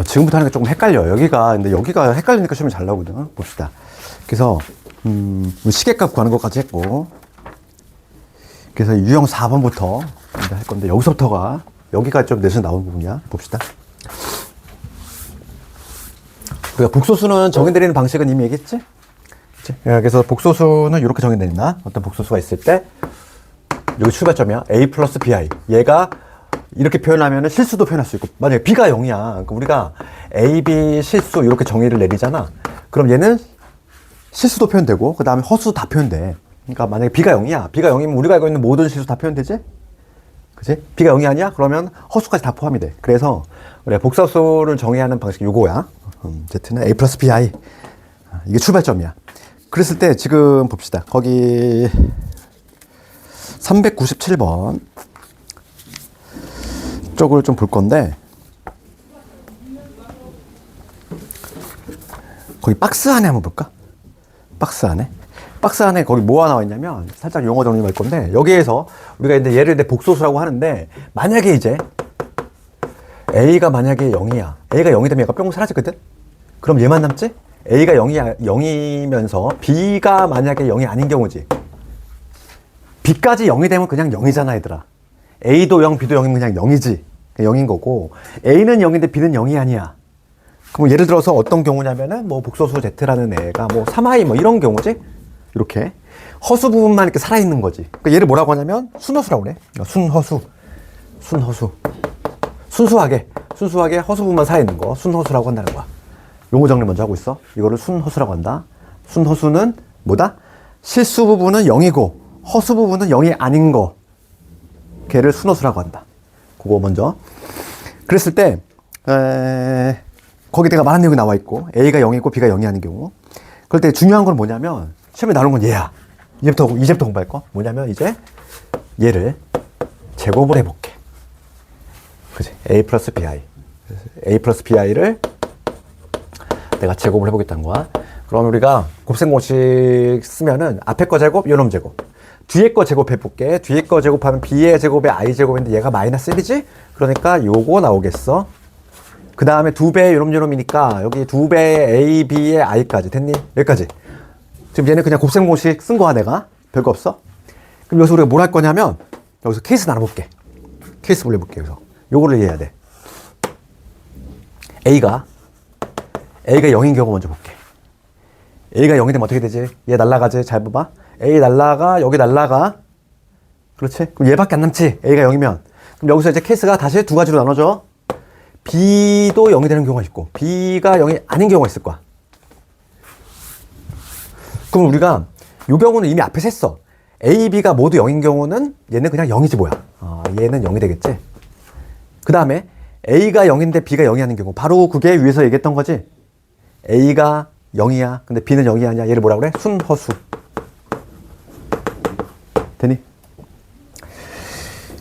지금부터 하는 게 조금 헷갈려요. 근데 여기가 헷갈리니까 시험이 잘 나오거든. 봅시다. 그래서, 시계값 구하는 것까지 했고, 그래서 유형 4번부터 할 건데, 여기가 좀 내신 나온 부분이야. 봅시다. 우리가 복소수는 정의내리는 방식은 이미 얘기했지? 그치? 그래서 복소수는 이렇게 정의내린다. 어떤 복소수가 있을 때, 여기 출발점이야. A 플러스 BI. 얘가 이렇게 표현하면 실수도 표현할 수 있고, 만약에 B가 0이야. 그러니까 우리가 A, B 실수 이렇게 정의를 내리잖아. 그럼 얘는 실수도 표현되고, 그 다음에 허수도 다 표현돼. 그러니까 만약에 B가 0이야. B가 0이면 우리가 알고 있는 모든 실수 다 표현되지? 그치? B가 0이 아니야? 그러면 허수까지 다 포함이 돼. 그래서 우리가 복소수를 정의하는 방식이 요거야. Z는 A 플러스 BI. 이게 출발점이야. 그랬을 때 지금 봅시다. 거기 397번 쪽을 좀 볼 건데, 거기 박스 안에 한번 볼까? 박스 안에 거기 뭐가 나와 있냐면, 살짝 용어 정리할 건데, 여기에서 우리가 이제 얘를 복소수라고 하는데, 만약에 이제 A가 만약에 0이야. A가 0이 되면 얘가 뿅 사라지거든? 그럼 얘만 남지? A가 0이면서 B가 만약에 0이 아닌 경우지. B까지 0이 되면 그냥 0이잖아, 얘들아. A도 0, B도 0이면 그냥 0이지. 0인 거고, A는 0인데 B는 0이 아니야. 그럼 예를 들어서 어떤 경우냐면은, 뭐, 복소수 Z라는 애가 뭐, 3i 뭐, 이런 경우지? 이렇게. 허수 부분만 이렇게 살아있는 거지. 그러니까 얘를 뭐라고 하냐면, 순허수라고 그래. 순허수. 순수하게 허수 부분만 살아있는 거. 순허수라고 한다는 거야. 용어 정리 먼저 하고 있어. 이거를 순허수라고 한다. 순허수는 뭐다? 실수 부분은 0이고, 허수 부분은 0이 아닌 거. 걔를 순허수라고 한다. 그거 먼저. 그랬을 때, 거기 내가 말한 내용이 나와 있고, A가 0이고 B가 0이 아닌 경우. 그럴 때 중요한 건 뭐냐면, 시험에 나오는 건 얘야. 이제부터 공부할 거. 뭐냐면, 이제 얘를 제곱을 해볼게. 그치? A 플러스 BI. A 플러스 BI를 내가 제곱을 해보겠다는 거야. 그럼 우리가 곱셈공식 쓰면은, 앞에 거 제곱, 요놈 제곱. 뒤에 거 제곱해볼게. 뒤에 거 제곱하면 B의 제곱에 I 제곱인데 얘가 마이너스 1이지? 그러니까 요거 나오겠어. 그 다음에 2배의 요놈이니까 여기 2배의 A, B의 I까지. 됐니? 여기까지. 지금 얘는 그냥 곱셈공식 쓴 거야, 내가. 별거 없어. 그럼 여기서 우리가 뭘 할 거냐면, 여기서 케이스 나눠볼게. 케이스 불려볼게, 여기서. 요거를 이해해야 돼. A가 0인 경우 먼저 볼게. A가 0이 되면 어떻게 되지? 얘 날라가지? 잘 봐봐. A 날라가, 여기 날라가. 그렇지? 그럼 얘밖에 안 남지? A가 0이면. 그럼 여기서 이제 케이스가 다시 두 가지로 나눠져. B도 0이 되는 경우가 있고, B가 0이 아닌 경우가 있을 거야. 그럼 우리가 이 경우는 이미 앞에서 했어. A, B가 모두 0인 경우는 얘는 그냥 0이지 뭐야. 얘는 0이 되겠지. 그 다음에 A가 0인데 B가 0이 아닌 경우. 바로 그게 위에서 얘기했던 거지. A가 0이야. 근데 B는 0이 아니야. 얘를 뭐라 그래? 순허수. 되니?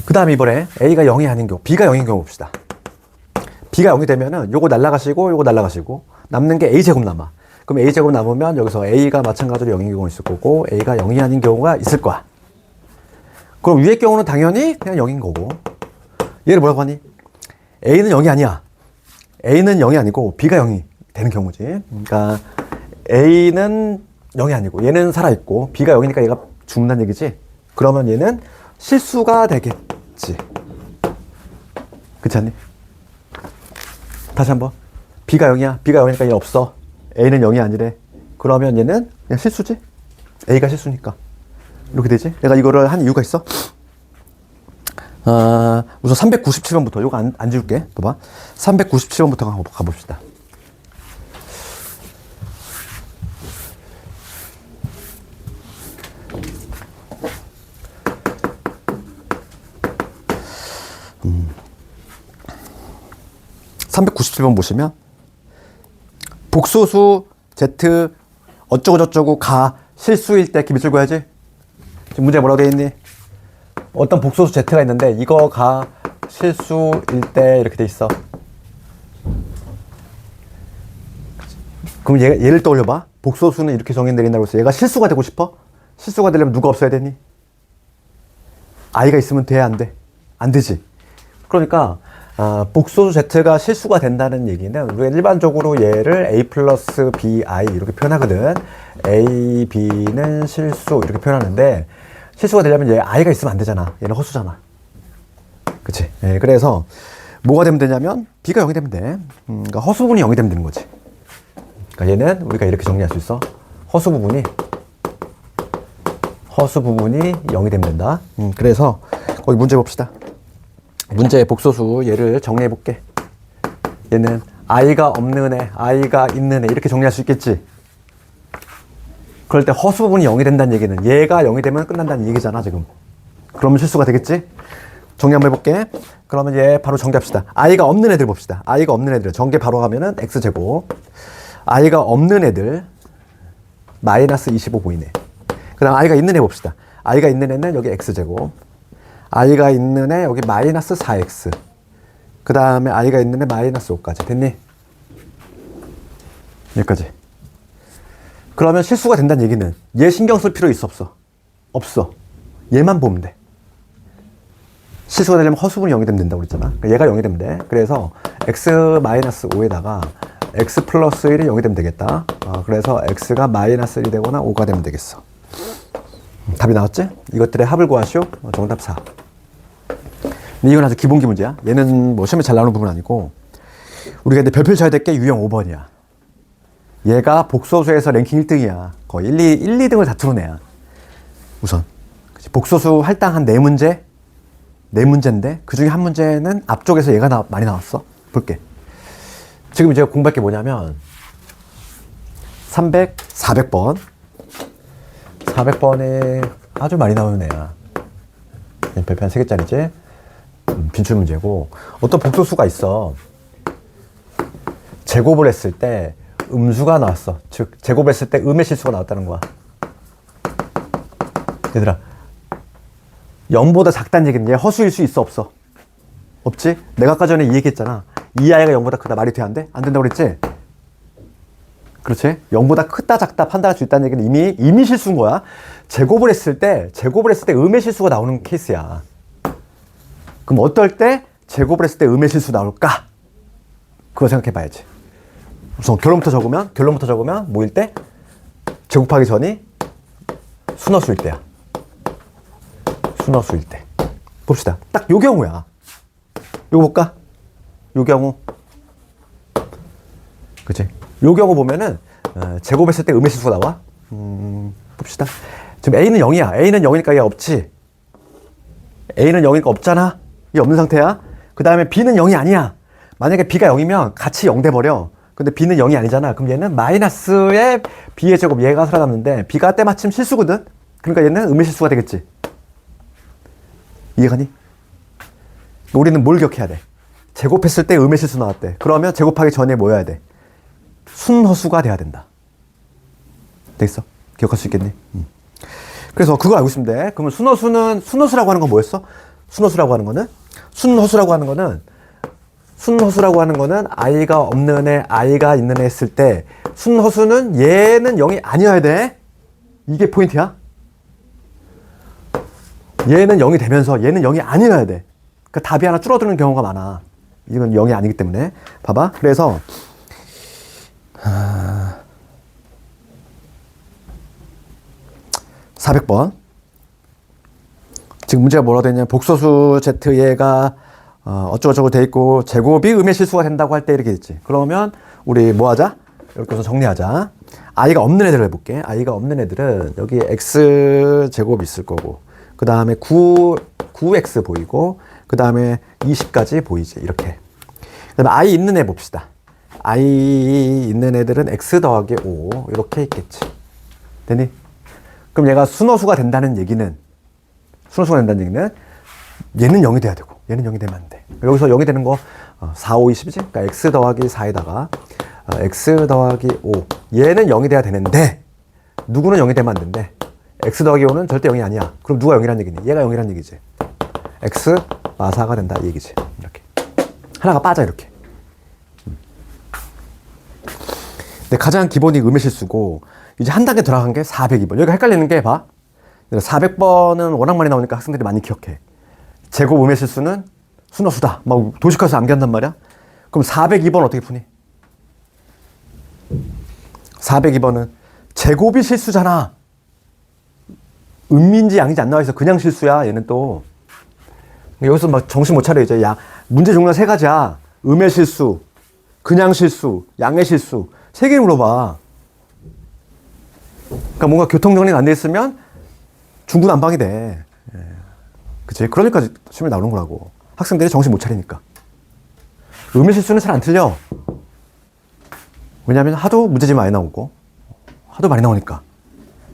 그 다음에 이번에 A가 0이 아닌 경우, B가 0인 경우 봅시다. B가 0이 되면은 요거 날라가시고 남는 게 A제곱 남아. 그럼 A제곱 남으면 여기서 A가 마찬가지로 0인 경우가 있을 거고, A가 0이 아닌 경우가 있을 거야. 그럼 위의 경우는 당연히 그냥 0인 거고. 얘를 뭐라고 하니? A는 0이 아니야. A는 0이 아니고 B가 0이 되는 경우지. 그러니까 A는 0이 아니고 얘는 살아있고 B가 0이니까 얘가 죽는다는 얘기지. 그러면 얘는 실수가 되겠지. 그렇지 않니? 다시 한번. B가 0이야. B가 0이니까 얘 없어. A는 0이 아니래. 그러면 얘는 그냥 실수지. A가 실수니까. 이렇게 되지. 내가 이거를 한 이유가 있어. 우선 397번부터 이거 안 지울게. 봐봐. 397번부터 가봅시다. 음. 397번 보시면 복소수 Z 어쩌고저쩌고 가 실수일 때 이렇게 밑줄 그어야지. 지금 문제 뭐라고 되어 있니? 어떤 복소수 Z가 있는데 이거가 실수일 때 이렇게 돼 있어. 그럼 얘를 떠올려봐. 복소수는 이렇게 정의 내린다고 해서 얘가 실수가 되고 싶어? 실수가 되려면 누가 없어야 되니? I가 있으면 돼, 안 돼? 안 되지. 그러니까 복소수 z가 실수가 된다는 얘기는 우리가 일반적으로 얘를 a 플러스 bi 이렇게 표현하거든. a, b는 실수 이렇게 표현하는데 실수가 되려면 얘 i가 있으면 안 되잖아. 얘는 허수잖아. 그치? 예, 그래서 뭐가 되면 되냐면 b가 0이 되면 돼. 그러니까 허수 부분이 0이 되면 되는 거지. 그러니까 얘는 우리가 이렇게 정리할 수 있어. 허수 부분이 0이 되면 된다. 그래서 거기 문제 봅시다. 문제의 복소수 얘를 정리해 볼게. 얘는 i가 없는 애, i가 있는 애 이렇게 정리할 수 있겠지. 그럴 때 허수 부분이 0이 된다는 얘기는 얘가 0이 되면 끝난다는 얘기잖아 지금. 그러면 실수가 되겠지. 정리 한번 해볼게. 그러면 얘 바로 전개합시다. i가 없는 애들 봅시다. i가 없는 애들 전개 바로 하면은 x제곱. i가 없는 애들 마이너스 25 보이네. 그 다음 i가 있는 애 봅시다. i가 있는 애는 여기 x제곱. i가 있는 애 여기 마이너스 4x. 그 다음에 i가 있는 애 마이너스 5까지. 됐니? 여기까지. 그러면 실수가 된다는 얘기는 얘 신경 쓸 필요 있어 없어? 없어. 얘만 보면 돼. 실수가 되려면 허수분이 0이 되면 된다고 그랬잖아. 그러니까 얘가 0이 되면 돼. 그래서 x 마이너스 5에다가 x 플러스 1이 0이 되면 되겠다. 그래서 x가 마이너스 1이 되거나 5가 되면 되겠어. 답이 나왔지? 이것들의 합을 구하시오. 정답 4. 근데 이건 아주 기본기 문제야. 얘는 뭐 시험에 잘 나오는 부분 아니고 우리가 근데 별표 쳐야 될 게 유형 5번이야. 얘가 복소수에서 랭킹 1등이야. 거의 1, 2등을 다투는 애야. 우선 복소수 할당 한 4문제? 4문제인데 그 중에 한 문제는 앞쪽에서 얘가 많이 나왔어. 볼게. 지금 제가 공부할 게 뭐냐면 400번 400번에 아주 많이 나오는 애야. 별표 한 3개짜리지. 빈출 문제고 어떤 복소수가 있어. 제곱을 했을 때 음수가 나왔어. 즉 제곱을 했을 때 음의 실수가 나왔다는 거야. 얘들아 0보다 작다는 얘기는 얘 허수일 수 있어 없어? 없지? 내가 아까 전에 이 얘기했잖아. 이 아이가 0보다 크다. 말이 돼 안 돼? 안 된다고 그랬지? 그렇지? 0보다 크다 작다 판단할 수 있다는 얘기는 이미 실수인 거야. 제곱을 했을 때 음의 실수가 나오는 케이스야. 그럼 어떨 때 제곱을 했을 때 음의 실수 나올까? 그거 생각해 봐야지. 우선 결론부터 적으면 뭐일 때? 제곱하기 전이 순허수일 때야. 순허수일 때. 봅시다. 딱 요 경우야. 요거 볼까? 요 경우. 그치? 요 경우 보면은 제곱했을 때 음의 실수가 나와. 봅시다. 지금 A는 0이야. A는 0이니까 얘 없지. A는 0이니까 없잖아. 이게 없는 상태야. 그 다음에 B는 0이 아니야. 만약에 B가 0이면 같이 0 돼버려. 근데 B는 0이 아니잖아. 그럼 얘는 마이너스의 B의 제곱 얘가 살아남는데 B가 때마침 실수거든. 그러니까 얘는 음의 실수가 되겠지. 이해가니? 우리는 뭘 기억해야 돼? 제곱했을 때 음의 실수 나왔대. 그러면 제곱하기 전에 뭐 해야 돼? 순허수가 돼야 된다. 되겠어? 기억할 수 있겠니? 그래서 그걸 알고 있으면 돼. 그러면 순허수라고 하는 건 뭐였어? 순허수라고 하는 거는 아이가 없는 애, 아이가 있는 애 했을 때 순허수는 얘는 0이 아니어야 돼. 이게 포인트야. 얘는 0이 되면서 얘는 0이 아니어야 돼. 그러니까 답이 하나 줄어드는 경우가 많아. 이건 0이 아니기 때문에. 봐봐. 그래서 400번. 지금 문제가 뭐라고 되냐면 복소수 Z 얘가 어쩌고저쩌고 돼 있고 제곱이 음의 실수가 된다고 할 때 이렇게 있지. 그러면 우리 뭐 하자? 이렇게 해서 정리하자. i가 없는 애들을 해볼게. i가 없는 애들은 여기 x 제곱 있을 거고 그 다음에 9x 보이고 그 다음에 20까지 보이지. 이렇게. 그 다음에 i 있는 애 봅시다. i 있는 애들은 x 더하기 5 이렇게 있겠지. 되니? 그럼 얘가 순허수가 된다는 얘기는 얘는 0이 돼야 되고 얘는 0이 되면 안 돼. 여기서 0이 되는 거 4, 5, 20이지? 그러니까 x 더하기 4에다가 x 더하기 5 얘는 0이 돼야 되는데 누구는 0이 되면 안 된대. x 더하기 5는 절대 0이 아니야. 그럼 누가 0이란 얘기니? 얘가 0이란 얘기지. x 마사가 된다 이 얘기지. 이렇게 하나가 빠져 이렇게. 근데 가장 기본이 음의 실수고 이제 한 단계 들어간 게 402번. 여기가 헷갈리는 게 봐. 400번은 워낙 많이 나오니까 학생들이 많이 기억해. 제곱 음의 실수는 순호수다. 막 도식화해서 암기한단 말이야. 그럼 402번 어떻게 푸니? 402번은 제곱이 실수잖아. 음인지 양인지 안 나와 있어. 그냥 실수야. 얘는 또. 여기서 막 정신 못 차려. 이제 문제 종류가 세 가지야. 음의 실수, 그냥 실수, 양의 실수. 세 개 물어봐. 그러니까 뭔가 교통정리가 안 돼 있으면 중구난방이 돼. 그치? 그러니까 시험에 나오는 거라고. 학생들이 정신 못 차리니까. 음의 실수는 잘 안 틀려. 왜냐하면 하도 문제집 많이 나오고 하도 많이 나오니까.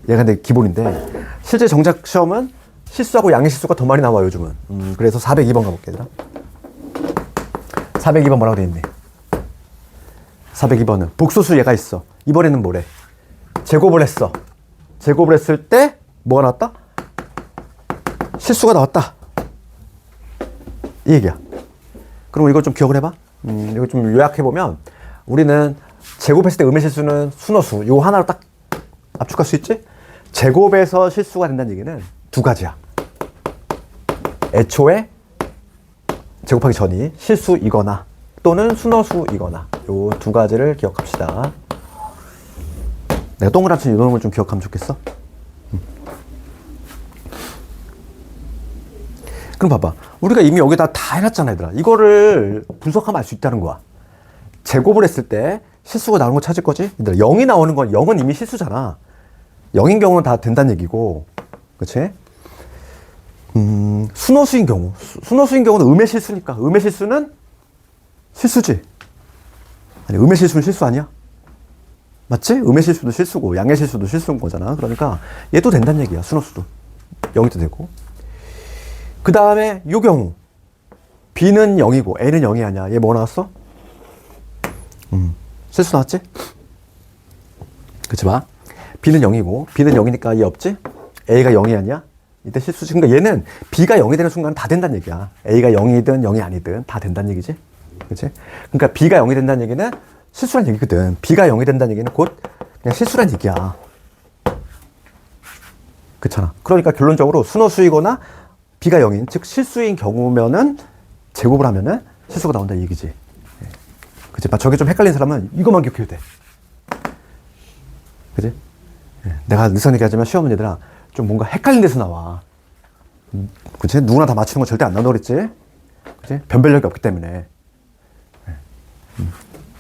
얘가 내 기본인데 실제 정작 시험은 실수하고 양의 실수가 더 많이 나와 요즘은. 그래서 402번 가볼게 얘들아. 402번 뭐라고 돼 있니? 402번은 복소수 얘가 있어. 이번에는 뭐래? 제곱을 했어. 제곱을 했을 때 뭐가 나왔다? 실수가 나왔다. 이 얘기야. 그럼 이거 좀 기억을 해봐. 이거 좀 요약해보면 우리는 제곱했을 때 음의 실수는 순호수 이거 하나로 딱 압축할 수 있지? 제곱에서 실수가 된다는 얘기는 두 가지야. 애초에 제곱하기 전이 실수이거나 또는 순호수이거나 요 두 가지를 기억합시다. 내가 동그랗게 친 이 놈을 좀 기억하면 좋겠어? 그럼 봐봐. 우리가 이미 여기다 다 해놨잖아, 얘들아. 이거를 분석하면 알 수 있다는 거야. 제곱을 했을 때 실수가 나오는 거 찾을 거지? 얘들아, 0이 나오는 건 0은 이미 실수잖아. 0인 경우는 다 된다는 얘기고. 그치? 순호수인 경우. 순호수인 경우는 음의 실수니까. 음의 실수는 실수지. 아니, 음의 실수는 실수 아니야? 맞지? 음의 실수도 실수고 양의 실수도 실수인 거잖아. 그러니까 얘도 된다는 얘기야. 순호수도. 0이도 되고. 그 다음에 요 경우 B는 0이고 A는 0이 아니야. 얘 뭐 나왔어? 실수 나왔지? 그치 봐. B는 0이고 B는 0이니까 얘 없지? A가 0이 아니야? 이때 실수지. 그러니까 얘는 B가 0이 되는 순간 다 된다는 얘기야. A가 0이든 0이 아니든 다 된다는 얘기지. 그치? 그러니까 B가 0이 된다는 얘기는 실수란 얘기거든. B가 0이 된다는 얘기는 곧 그냥 실수란 얘기야. 그렇잖아. 그러니까 결론적으로 순호수이거나 B가 0인, 즉 실수인 경우면은 제곱을 하면은 실수가 나온다 이 얘기지. 그치? 저게 좀 헷갈린 사람은 이것만 기억해도 돼. 그치? 내가 늘상 얘기하지만 시험은 얘들아 좀 뭔가 헷갈린 데서 나와. 그치? 누구나 다 맞추는 건 절대 안 나온다고 그랬지? 그치? 변별력이 없기 때문에.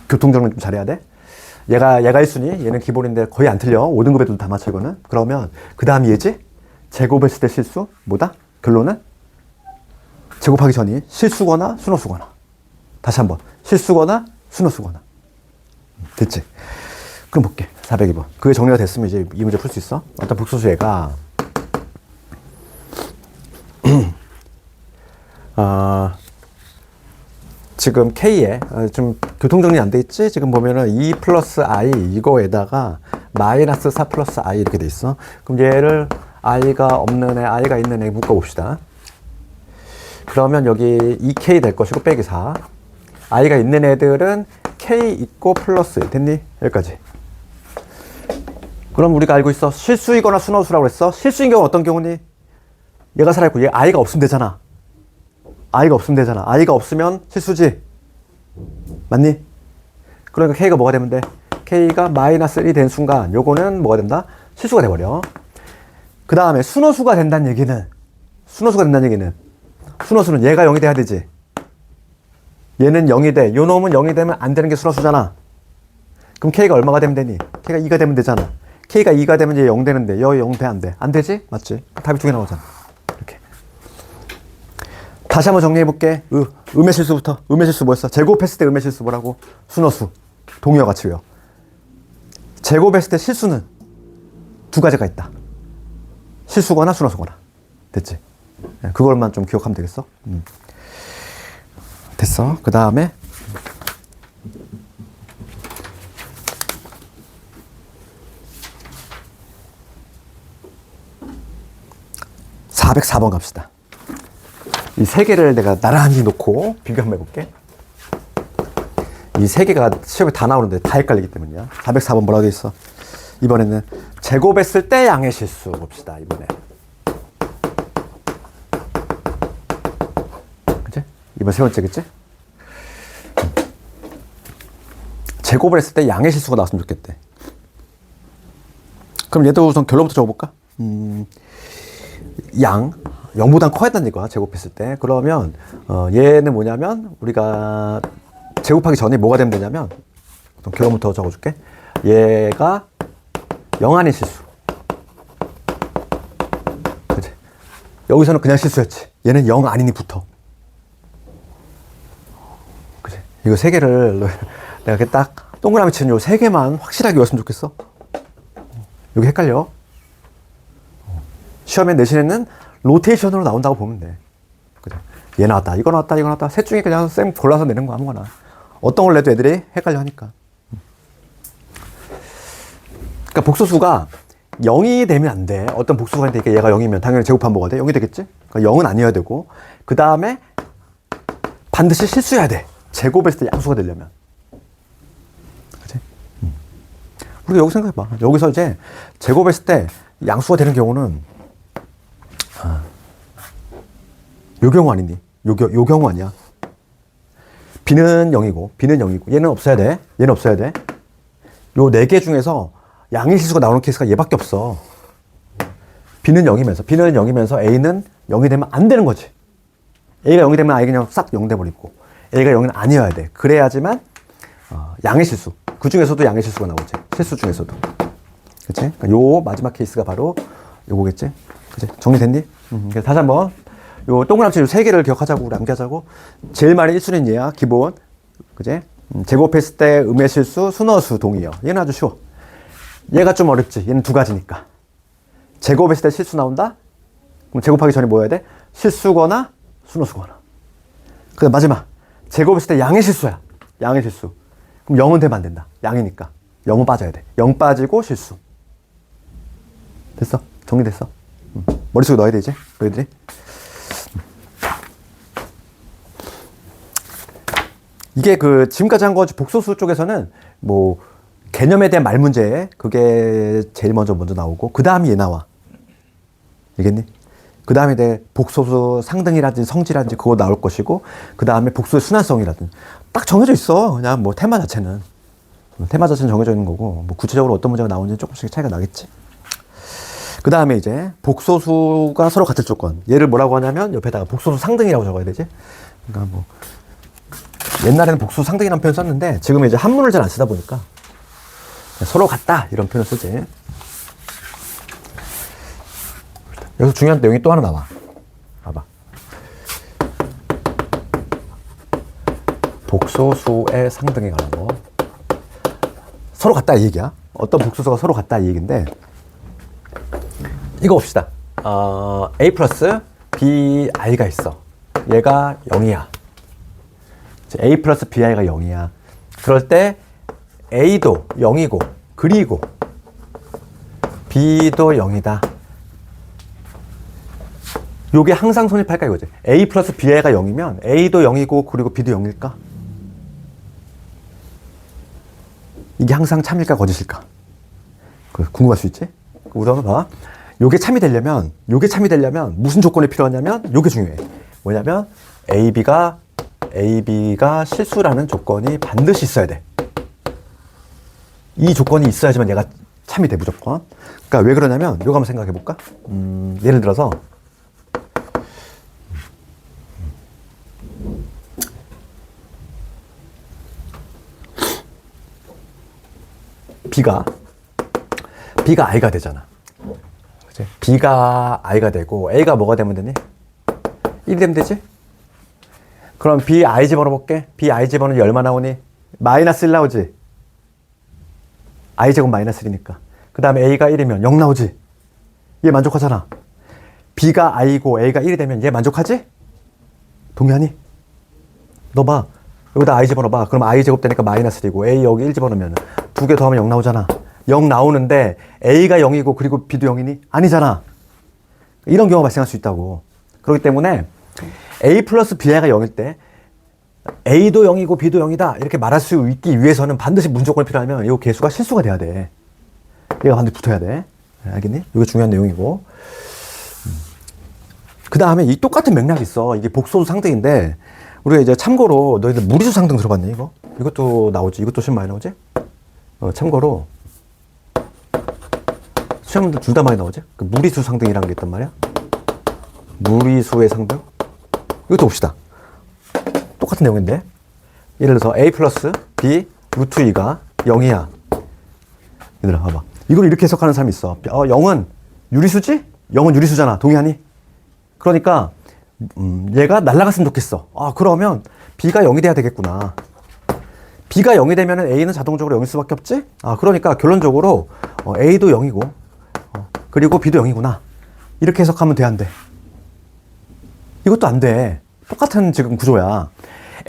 교통정리 좀 잘해야 돼. 얘가 1순위, 얘는 기본인데 거의 안 틀려. 5등급에도 다 맞춰 이거는. 그러면 그 다음이 얘지? 제곱했을 때 실수? 뭐다? 결론은? 제곱하기 전이 실수거나 순호수거나. 다시 한번. 실수거나 순호수거나. 됐지? 그럼 볼게. 402번. 그게 정리가 됐으면 이제 이 문제 풀 수 있어. 어떤 복소수 얘가 지금 K에 좀 교통정리 안 돼 있지? 지금 보면은 2 플러스 I 이거에다가 마이너스 4 플러스 I 이렇게 돼 있어. 그럼 얘를 I가 없는 애, I가 있는 애 묶어봅시다. 그러면 여기 2K 될 것이고 빼기 4. I가 있는 애들은 K 있고 플러스 됐니? 여기까지. 그럼 우리가 알고 있어. 실수이거나 순호수라고 그랬어. 실수인 경우 어떤 경우니? 얘가 살아있고 얘 I가 없으면 되잖아. I가 없으면 되잖아. I가 없으면 실수지. 맞니? 그러니까 K가 뭐가 되면 돼? K가 마이너스 1이 된 순간 요거는 뭐가 된다? 실수가 돼버려. 그 다음에 순호수가 된다는 얘기는 순호수는 얘가 0이 돼야 되지. 얘는 0이 돼. 요 놈은 0이 되면 안 되는 게 순호수잖아. 그럼 K가 얼마가 되면 되니? K가 2가 되면 되잖아. K가 2가 되면 얘 0 되는데 얘 0 돼? 안 돼? 안 되지? 맞지? 답이 두 개 나오잖아. 이렇게. 다시 한번 정리해볼게. 음의 실수부터. 음의 실수 뭐였어? 제곱했을 때 음의 실수 뭐라고? 순호수. 동의어 같이 외워. 제곱했을 때 실수는 두 가지가 있다. 실수거나 순호수거나. 됐지? 그걸만 좀 기억하면 되겠어? 됐어. 그 다음에 404번 갑시다. 이 세 개를 내가 나란히 놓고 비교 한번 해볼게. 이 세 개가 시험에 다 나오는데 다 헷갈리기 때문이야. 404번 뭐라고 돼 있어? 이번에는 제곱했을 때 양의 실수 봅시다. 이번에 이번 세 번째겠지? 제곱을 했을 때 양의 실수가 나왔으면 좋겠대. 그럼 얘도 우선 결론부터 적어볼까? 양, 0보단 커야 된다는 이거야, 제곱했을 때. 그러면, 얘는 뭐냐면, 우리가 제곱하기 전에 뭐가 되면 되냐면, 결론부터 적어줄게. 얘가 0 아닌 실수. 그치? 여기서는 그냥 실수였지. 얘는 0 아닌이 붙어. 그치? 이거 세 개를 내가 이렇게 딱 동그라미 치는 요 세 개만 확실하게 외웠으면 좋겠어. 여기 헷갈려. 시험에 내신에는 로테이션으로 나온다고 보면 돼. 그래. 얘 나왔다, 이거 나왔다, 이거 나왔다. 셋 중에 그냥 쌤 골라서 내는 거 아무거나. 어떤 걸 내도 애들이 헷갈려 하니까. 그러니까 복소수가 0이 되면 안 돼. 어떤 복수가 있는데 얘가 0이면 당연히 제곱하면 뭐가 돼? 0이 되겠지? 그러니까 0은 아니어야 되고, 그 다음에 반드시 실수해야 돼. 제곱했을 때 양수가 되려면. 그치? 우리가 여기 생각해봐. 여기서 이제 제곱했을 때 양수가 되는 경우는 요 경우 아니니? 요 경우 아니야. B는 0이고 B는 0이고 얘는 없어야 돼. 얘는 없어야 돼. 요 네 개 중에서 양의 실수가 나오는 케이스가 얘밖에 없어. B는 0이면서 A는 0이 되면 안 되는 거지. A가 0이 되면 아예 그냥 싹 0 돼버리고 A가 0은 아니어야 돼. 그래야지만 양의 실수. 그 중에서도 양의 실수가 나오지. 실수 중에서도. 그치? 그러니까 요 마지막 케이스가 바로 요거겠지? 그치? 정리됐니? 그래서 다시 한번 요 동그라미 요 세 개를 기억하자고, 우리 암기하자고. 제일 많이 1순위는 얘야, 기본. 그치? 제곱했을 때 음의 실수, 순어수, 동의어. 얘는 아주 쉬워. 얘가 좀 어렵지. 얘는 두 가지니까. 제곱했을 때 실수 나온다? 그럼 제곱하기 전에 뭐 해야 돼? 실수거나 순어수거나. 그 다음 마지막. 제곱했을 때 양의 실수야. 양의 실수. 그럼 0은 되면 안 된다. 양이니까. 0은 빠져야 돼. 0 빠지고 실수. 됐어? 정리됐어? 머릿속에 넣어야 되지? 너희들이? 이게 그 지금까지 한 거 복소수 쪽에서는 뭐 개념에 대한 말 문제, 그게 제일 먼저 나오고 그 다음이 얘 나와. 알겠니? 그 다음에 내 복소수 상등이라든지 성질이라든지 그거 나올 것이고, 그 다음에 복소의 순환성이라든지 딱 정해져 있어. 그냥 뭐 테마 자체는 정해져 있는 거고, 뭐 구체적으로 어떤 문제가 나오는지 조금씩 차이가 나겠지. 그 다음에 이제 복소수가 서로 같을 조건, 얘를 뭐라고 하냐면 옆에다가 복소수 상등이라고 적어야 되지. 그러니까 뭐 옛날에는 복수 상등이라는 표현 썼는데 지금은 이제 한문을 잘 안 쓰다 보니까 서로 같다 이런 표현을 쓰지. 여기서 중요한 내용이 또 하나 나와. 봐봐. 복소수의 상등에 관한 거. 서로 같다 이 얘기야. 어떤 복소수가 서로 같다 이 얘기인데, 이거 봅시다. A 플러스 BI가 있어. 얘가 0이야. A 플러스 BI가 0이야. 그럴 때 A도 0이고 그리고 B도 0이다. 요게 항상 성립할까 이거지. A 플러스 BI가 0이면 A도 0이고 그리고 B도 0일까? 이게 항상 참일까 거짓일까? 궁금할 수 있지? 우리 한번 봐. 요게 참이 되려면 무슨 조건이 필요하냐면 요게 중요해. 뭐냐면 AB가 실수라는 조건이 반드시 있어야 돼. 이 조건이 있어야지만 얘가 참이 돼, 무조건. 그러니까 왜 그러냐면 요거 한번 생각해 볼까? 예를 들어서 B가 I가 되잖아. 그치? B가 I가 되고 A가 뭐가 되면 되니? 1이 되면 되지? 그럼 B, I 집어넣어볼게. B, I 집어넣으면 얼마 나오니? 마이너스 1 나오지? I 제곱 마이너스 1이니까. 그 다음에 A가 1이면 0 나오지? 얘 만족하잖아. B가 I고 A가 1이 되면 얘 만족하지? 동의하니? 너 봐. 여기다 I 집어넣어봐. 그럼 I 제곱 되니까 마이너스 1이고 A 여기 1 집어넣으면 두 개 더하면 0 나오잖아. 0 나오는데 A가 0이고 그리고 B도 0이니? 아니잖아. 이런 경우가 발생할 수 있다고. 그렇기 때문에 A 플러스 BI가 0일 때 A도 0이고 B도 0이다 이렇게 말할 수 있기 위해서는 반드시 문조건이 필요하면 이 개수가 실수가 돼야 돼. 얘가 반드시 붙어야 돼. 알겠니? 이게 중요한 내용이고. 그 다음에 이 똑같은 맥락이 있어. 이게 복소수 상등인데 우리가 이제 참고로 너희들 무리수 상등 들어봤니 이거? 이것도 나오지. 이것도 시험 많이 나오지? 참고로 시험도 둘 다 많이 나오지? 그 무리수 상등이라는 게 있단 말이야. 무리수의 상등. 이것도 봅시다. 똑같은 내용인데 예를 들어서 a 플러스 b 루트 2가 0이야. 얘들아 봐봐. 이걸 이렇게 해석하는 사람이 있어. 0은 유리수지? 0은 유리수잖아. 동의하니? 그러니까 얘가 날아갔으면 좋겠어. 그러면 b가 0이 돼야 되겠구나. b가 0이 되면 a는 자동적으로 0일 수밖에 없지? 그러니까 결론적으로 a도 0이고 그리고 b도 0이구나. 이렇게 해석하면 돼, 안 돼? 이것도 안 돼. 똑같은 지금 구조야.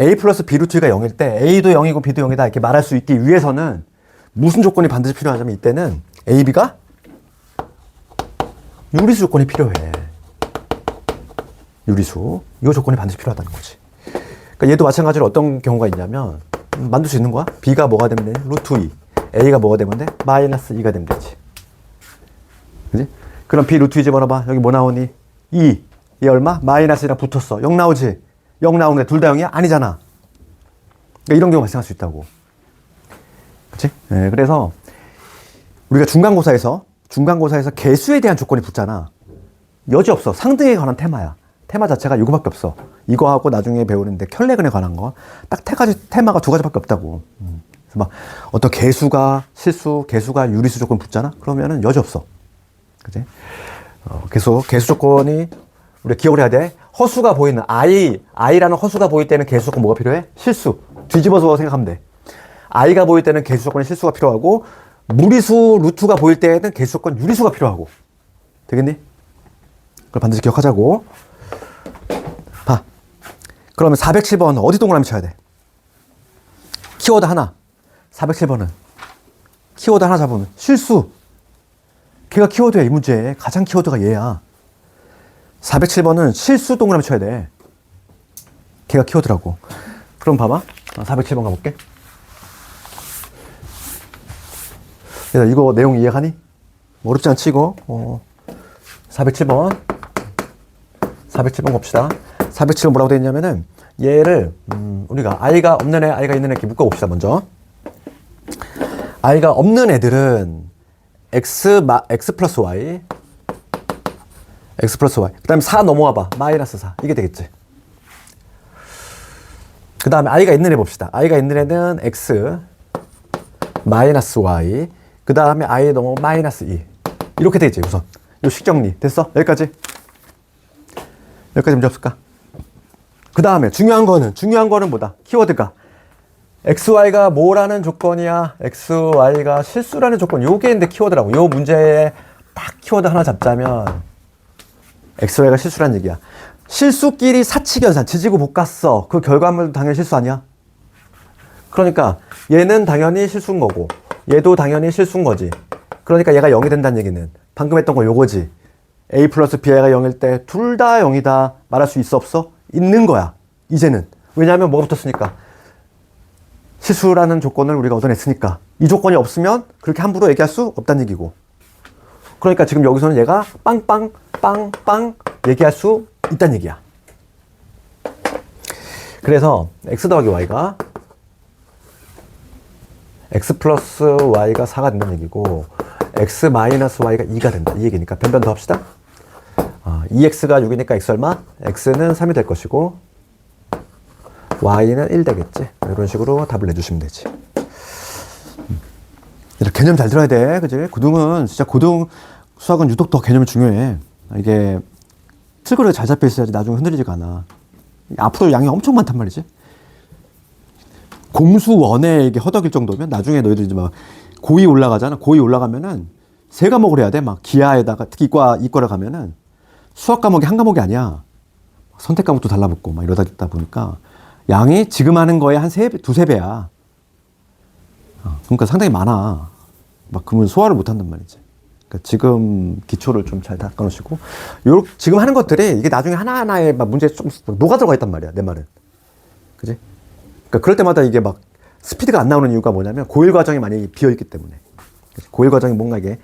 a 플러스 b 루트 2가 0일 때 a도 0이고 b도 0이다 이렇게 말할 수 있기 위해서는 무슨 조건이 반드시 필요하냐면 이때는 a, b가 유리수 조건이 필요해. 유리수. 이 조건이 반드시 필요하다는 거지. 그러니까 얘도 마찬가지로 어떤 경우가 있냐면 만들 수 있는 거야. b가 뭐가 되면 되니? 루트 2. a가 뭐가 되면 돼? 마이너스 2가 되면 되지. 그지? 그럼 b 루트 2 집어넣어봐. 여기 뭐 나오니? 2. 얘 얼마? 마이너스 1이랑 붙었어. 0 나오지? 0 나오는데 둘 다 0이야? 아니잖아. 그러니까 이런 경우가 발생할 수 있다고. 그치? 네, 그래서 우리가 중간고사에서 개수에 대한 조건이 붙잖아. 여지 없어. 상등에 관한 테마야. 테마 자체가 이거밖에 없어. 이거하고 나중에 배우는데 켤레근에 관한 거 딱 테마가 두 가지밖에 없다고. 그래서 막 어떤 개수가 실수, 개수가 유리수 조건 붙잖아. 그러면은 여지 없어. 그치? 개수 조건이 우리가 기억을 해야 돼. 허수가 보이는 i라는 허수가 보일 때는 개수 조건 뭐가 필요해? 실수. 뒤집어서 생각하면 돼. i가 보일 때는 개수 조건에 실수가 필요하고 무리수 루트가 보일 때는 개수 조건 유리수가 필요하고. 되겠니? 그걸 반드시 기억하자고. 봐. 그러면 407번 어디 동그라미 쳐야 돼? 키워드 하나. 407번은 키워드 하나 잡으면 실수. 걔가 키워드야. 이 문제에 가장 키워드가 얘야. 407번은 실수 동그라미 쳐야 돼. 걔가 키워드라고. 그럼 봐봐. 407번 가볼게. 야, 이거 내용 이해가니? 어렵지 않지 이거? 407번 봅시다. 407번 뭐라고 되어 있냐면은 얘를 우리가 i가 없는 애, i가 있는 애 이렇게 묶어봅시다. 먼저 i가 없는 애들은 x 플러스 y 그 다음에 4 넘어와봐. 마이너스 4 이게 되겠지. 그 다음에 i가 있는 애 봅시다. i가 있는 애는 x 마이너스 y 그 다음에 i 넘어 마이너스 2 이렇게 되겠지. 우선 요 식정리 됐어? 여기까지 문제 없을까? 그 다음에 중요한 거는 뭐다? 키워드가 xy가 뭐라는 조건이야? xy가 실수라는 조건. 요게 근데 키워드라고. 요 문제에 딱 키워드 하나 잡자면 xy가 실수라는 얘기야. 실수끼리 사칙연산 지지고 못 갔어. 그 결과물도 당연히 실수 아니야? 그러니까 얘는 당연히 실수인 거고 얘도 당연히 실수인 거지. 그러니까 얘가 0이 된다는 얘기는 방금 했던 거 요거지. a 플러스 b가 0일 때 둘 다 0이다 말할 수 있어 없어? 있는 거야. 이제는. 왜냐하면 뭐가 붙었으니까. 실수라는 조건을 우리가 얻어냈으니까. 이 조건이 없으면 그렇게 함부로 얘기할 수 없다는 얘기고. 그러니까 지금 여기서는 얘가 빵빵 얘기할 수 있다는 얘기야. 그래서 x 더하기 y가 x 플러스 y가 4가 된다는 얘기고 x 마이너스 y가 2가 된다. 이 얘기니까 변변 더 합시다. 2x가 6이니까 x 얼마? x는 3이 될 것이고 y는 1 되겠지. 이런 식으로 답을 내주시면 되지. 개념 잘 들어야 돼. 그지? 고등은 진짜 고등 수학은 유독 더 개념이 중요해. 이게 틀그릇 잘 잡혀 있어야지 나중에 흔들리지가 않아. 앞으로 양이 엄청 많단 말이지. 공수원에 이게 허덕일 정도면 나중에 너희들 이제 막 고2 올라가잖아. 고2 올라가면은 세 과목을 해야 돼. 막 기하에다가 특히 이과를 가면은 수학 과목이 한 과목이 아니야. 선택 과목도 달라붙고 막 이러다 보니까 양이 지금 하는 거에 한 두세 배야. 그러니까 상당히 많아. 막 그러면 소화를 못 한단 말이지. 그러니까 지금 기초를 좀 잘 닦아 놓으시고 지금 하는 것들이 이게 나중에 하나하나에 막 문제에 좀 녹아 들어가 있단 말이야. 내 말은. 그지? 그러니까 그럴 때마다 이게 막 스피드가 안 나오는 이유가 뭐냐면 고1 과정이 많이 비어있기 때문에. 고1 과정이 뭔가 이게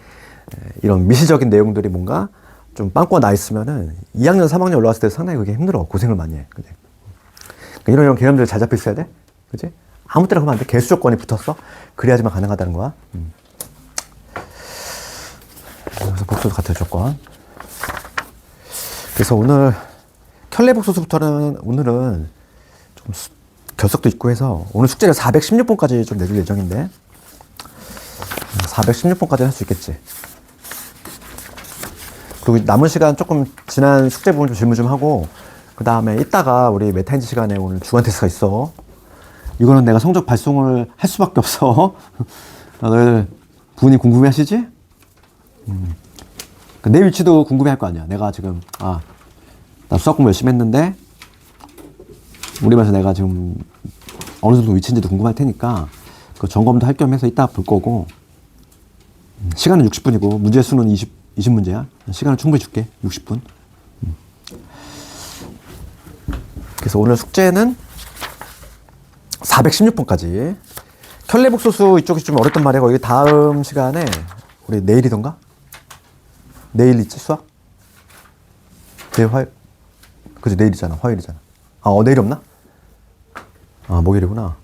이런 미시적인 내용들이 뭔가 좀 빵꾸가 나 있으면은 2학년, 3학년 올라왔을 때 상당히 그게 힘들어. 고생을 많이 해. 그지? 이런 개념들 잘 잡혀 있어야 돼. 그지? 아무 때나 하면 안 돼. 개수 조건이 붙었어. 그래야지만 가능하다는 거야. 그래서 복소수 같은 조건. 그래서 오늘 켤레 복소수부터는 오늘은 좀 결석도 있고 해서 오늘 숙제를 416번까지 좀 내줄 예정인데 416번까지 할 수 있겠지. 그리고 남은 시간 조금 지난 숙제 부분 좀 질문 좀 하고 그 다음에 이따가 우리 메타인지 시간에 오늘 주간 테스트가 있어. 이거는 내가 성적 발송을 할 수밖에 없어. 다들 부모님 궁금해 하시지? 내 위치도 궁금해 할 거 아니야. 내가 지금 나 수학 공부 열심히 했는데 우리 반에서 내가 지금 어느 정도 위치인지도 궁금할 테니까 그 점검도 할 겸 해서 이따 볼 거고 시간은 60분이고 문제 수는 20문제야. 시간은 충분히 줄게. 60분. 그래서 오늘 숙제는 416번까지. 켤레복소수 이쪽이 좀 어렵단 말이야. 이게 다음 시간에 우리 내일이던가? 내일 있지 수학? 내일 화요일. 그치 내일이잖아. 화요일이잖아. 내일 없나? 목요일이구나.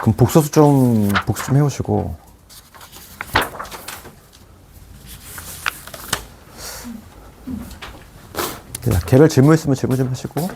그럼 복수 좀 해오시고. 개별 질문 있으면 질문 좀 하시고.